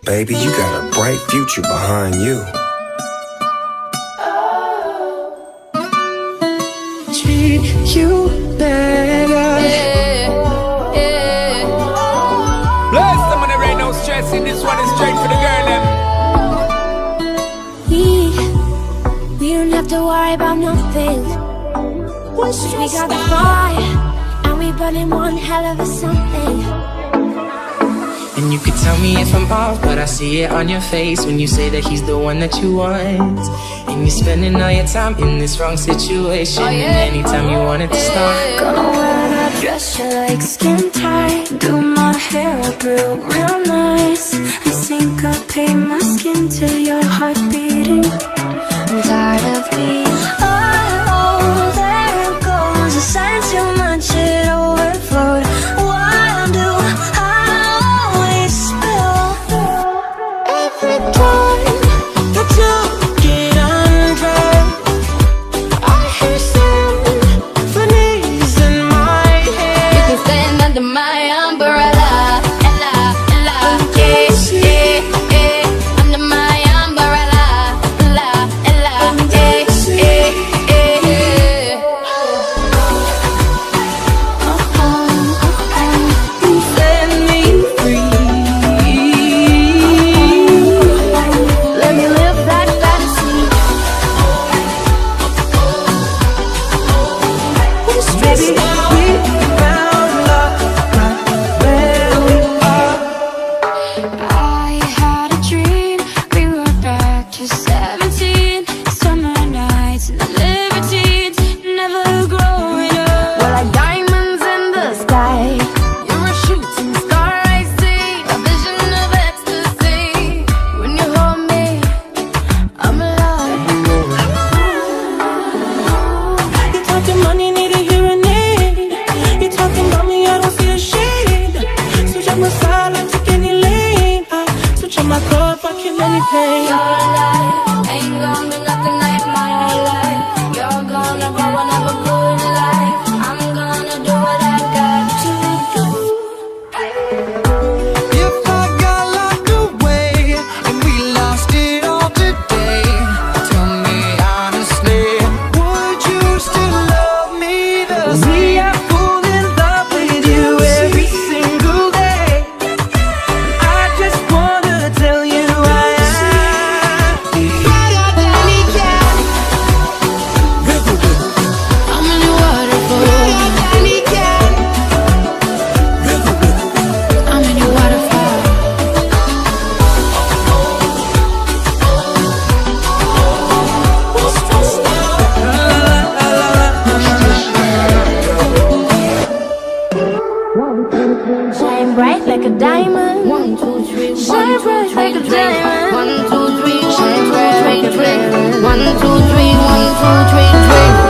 Baby, you got a bright future behind you. Treat you better. Bless them on the rain, no stressing. This one is straight for the girl, them. We don't have to worry about nothing. We got the fire, and we burning one hell of a something. And you could tell me if I'm off, but I see it on your face when you say that he's the one that you want. And you're spending all your time in this wrong situation. And anytime you want it to start, Gonna wear that dress you like skin tight, do my hair up real nice, and syncopate my skin till your heart beating. I'm tired of being oh, there it goes, the sign too much, it overflowed. Why do I always spill? Every time that you get undressed, I hear symphonies in my head. You can stand under my umbrella, ella, ella, yeah, yeah, yeah. Under my umbrella, ella, ella, yeah, yeah, yeah. set me free. Let me live that fantasy. Baby, we found love right where we are. I had a dream, we were back to 17. Summer nights and the libertines, never growing up. We're like diamonds in the sky. You're a shooting star, I see, a vision of ecstasy. When you hold me, I'm alive. You talking money, need a hearing aid. You talking about me, I don't see a shade. Switch up my side, like take any lane. I switch up my cup, I kill any pain. You're alive, ain't gonna be nothing like my whole life. You're gonna grow and have a good life. I'm gonna do what I got to do. If I got locked away and we lost it all today, tell me honestly, would you still love me the same? We are full in love with you every single day. I just wanna tell you I am better than he can. I'm in your waterfall. Better than he can. I'm in your waterfall. Shine bright like a diamond. 1, 2, 3. Shine bright like a diamond. 1, 2, 3. Shine bright like a diamond. 1, 2, 3. 1, 2, 3.